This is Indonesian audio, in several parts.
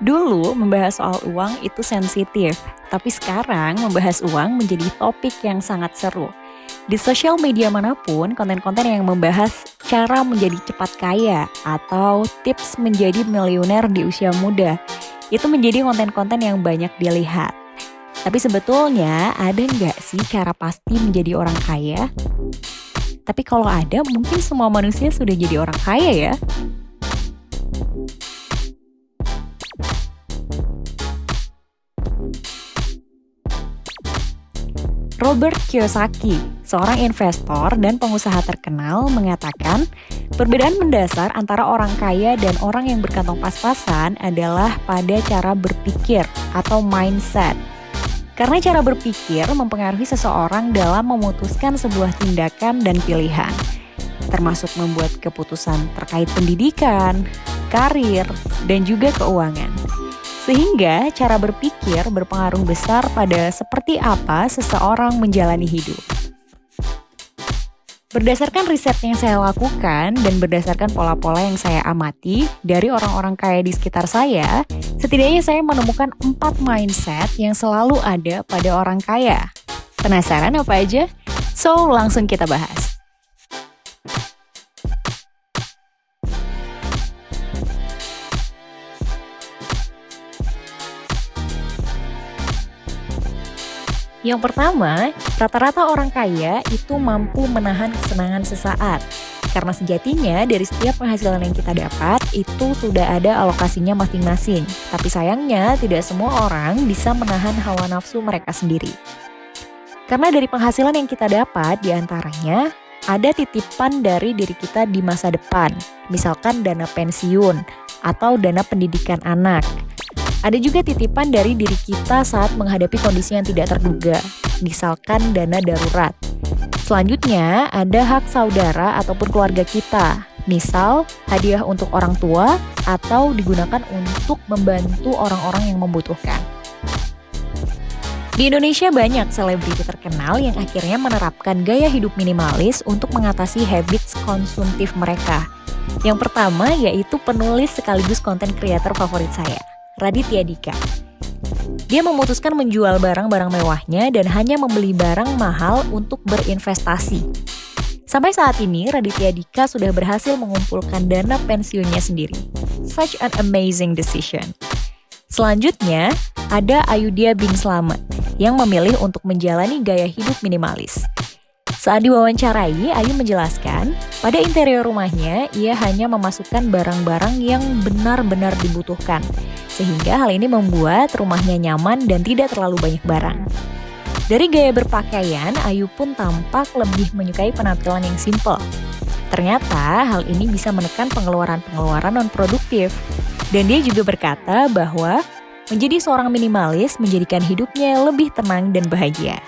Dulu membahas soal uang itu sensitif, tapi sekarang membahas uang menjadi topik yang sangat seru. Di sosial media manapun, konten-konten yang membahas cara menjadi cepat kaya atau tips menjadi miliuner di usia muda, itu menjadi konten-konten yang banyak dilihat. Tapi sebetulnya ada nggak sih cara pasti menjadi orang kaya? Tapi kalau ada, mungkin semua manusia sudah jadi orang kaya ya. Robert Kiyosaki, seorang investor dan pengusaha terkenal, mengatakan perbedaan mendasar antara orang kaya dan orang yang berkantong pas-pasan adalah pada cara berpikir atau mindset. Karena cara berpikir mempengaruhi seseorang dalam memutuskan sebuah tindakan dan pilihan, termasuk membuat keputusan terkait pendidikan, karir, dan juga keuangan. Sehingga cara berpikir berpengaruh besar pada seperti apa seseorang menjalani hidup. Berdasarkan riset yang saya lakukan dan berdasarkan pola-pola yang saya amati dari orang-orang kaya di sekitar saya, setidaknya saya menemukan 4 mindset yang selalu ada pada orang kaya. Penasaran apa aja? So, langsung kita bahas. Yang pertama, rata-rata orang kaya itu mampu menahan kesenangan sesaat. Karena sejatinya dari setiap penghasilan yang kita dapat itu sudah ada alokasinya masing-masing. Tapi sayangnya tidak semua orang bisa menahan hawa nafsu mereka sendiri. Karena dari penghasilan yang kita dapat diantaranya ada titipan dari diri kita di masa depan. Misalkan dana pensiun atau dana pendidikan anak. Ada juga titipan dari diri kita saat menghadapi kondisi yang tidak terduga, misalkan dana darurat. Selanjutnya, ada hak saudara ataupun keluarga kita, misal hadiah untuk orang tua atau digunakan untuk membantu orang-orang yang membutuhkan. Di Indonesia banyak selebriti terkenal yang akhirnya menerapkan gaya hidup minimalis untuk mengatasi habits konsumtif mereka. Yang pertama yaitu penulis sekaligus konten kreator favorit saya, Raditya Dika. Dia memutuskan menjual barang-barang mewahnya dan hanya membeli barang mahal untuk berinvestasi. Sampai saat ini, Raditya Dika sudah berhasil mengumpulkan dana pensiunnya sendiri. Such an amazing decision. Selanjutnya, ada Ayudhya Bing Slamet yang memilih untuk menjalani gaya hidup minimalis. Saat diwawancarai, Ayu menjelaskan, pada interior rumahnya ia hanya memasukkan barang-barang yang benar-benar dibutuhkan, sehingga hal ini membuat rumahnya nyaman dan tidak terlalu banyak barang. Dari gaya berpakaian, Ayu pun tampak lebih menyukai penampilan yang simple. Ternyata hal ini bisa menekan pengeluaran-pengeluaran non-produktif. Dan dia juga berkata bahwa menjadi seorang minimalis menjadikan hidupnya lebih tenang dan bahagia.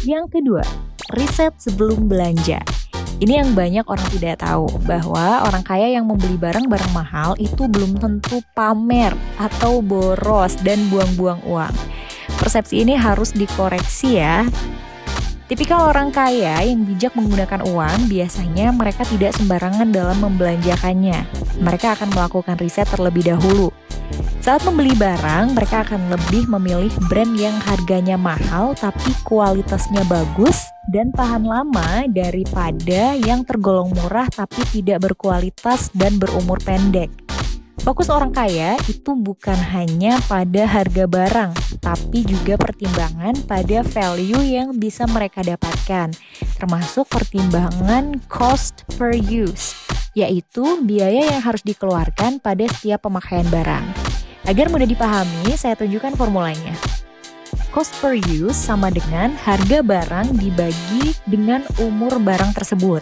Yang kedua, riset sebelum belanja. Ini yang banyak orang tidak tahu, bahwa orang kaya yang membeli barang-barang mahal itu belum tentu pamer atau boros dan buang-buang uang. Persepsi ini harus dikoreksi ya. Tipikal orang kaya yang bijak menggunakan uang, biasanya mereka tidak sembarangan dalam membelanjakannya. Mereka akan melakukan riset terlebih dahulu. Saat membeli barang, mereka akan lebih memilih brand yang harganya mahal tapi kualitasnya bagus dan tahan lama daripada yang tergolong murah tapi tidak berkualitas dan berumur pendek. Fokus orang kaya itu bukan hanya pada harga barang, tapi juga pertimbangan pada value yang bisa mereka dapatkan, termasuk pertimbangan cost per use, yaitu biaya yang harus dikeluarkan pada setiap pemakaian barang. Agar mudah dipahami, saya tunjukkan formulanya. Cost per use sama dengan harga barang dibagi dengan umur barang tersebut.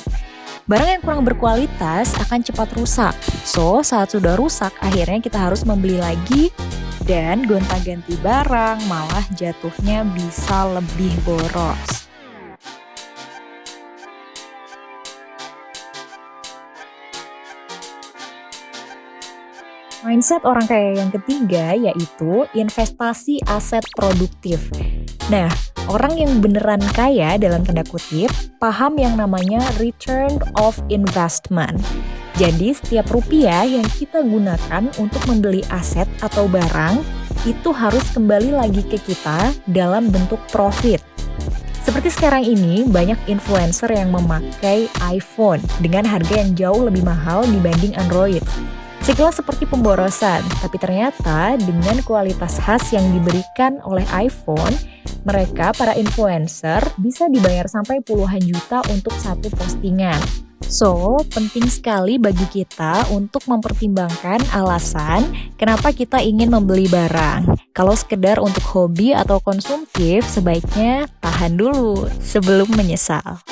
Barang yang kurang berkualitas akan cepat rusak. So, saat sudah rusak, akhirnya kita harus membeli lagi dan gonta-ganti barang, malah jatuhnya bisa lebih boros. Mindset orang kaya yang ketiga yaitu investasi aset produktif. Nah, Orang yang beneran kaya dalam tanda kutip, paham yang namanya return of investment. Jadi setiap rupiah yang kita gunakan untuk membeli aset atau barang, itu harus kembali lagi ke kita dalam bentuk profit. Seperti sekarang ini, banyak influencer yang memakai iPhone dengan harga yang jauh lebih mahal dibanding Android. Sekilas seperti pemborosan, tapi ternyata dengan kualitas khas yang diberikan oleh iPhone, mereka, para influencer, bisa dibayar sampai puluhan juta untuk satu postingan. So, penting sekali bagi kita untuk mempertimbangkan alasan kenapa kita ingin membeli barang. Kalau sekedar untuk hobi atau konsumtif, sebaiknya tahan dulu sebelum menyesal.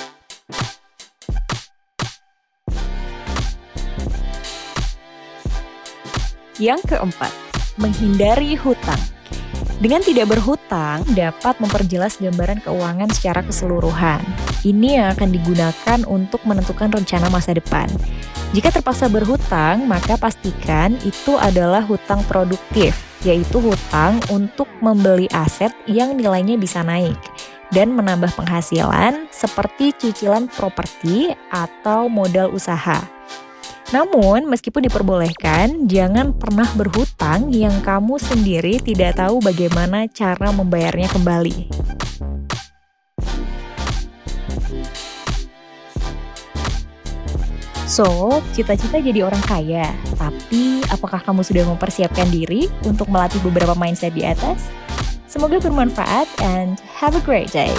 Yang keempat, menghindari hutang. Dengan tidak berhutang, dapat memperjelas gambaran keuangan secara keseluruhan. Ini yang akan digunakan untuk menentukan rencana masa depan. Jika terpaksa berhutang, maka pastikan itu adalah hutang produktif, yaitu hutang untuk membeli aset yang nilainya bisa naik dan menambah penghasilan seperti cicilan properti atau modal usaha. Namun, meskipun diperbolehkan, jangan pernah berhutang yang kamu sendiri tidak tahu bagaimana cara membayarnya kembali. So, cita-cita jadi orang kaya, tapi apakah kamu sudah mempersiapkan diri untuk melatih beberapa mindset di atas? Semoga bermanfaat and have a great day.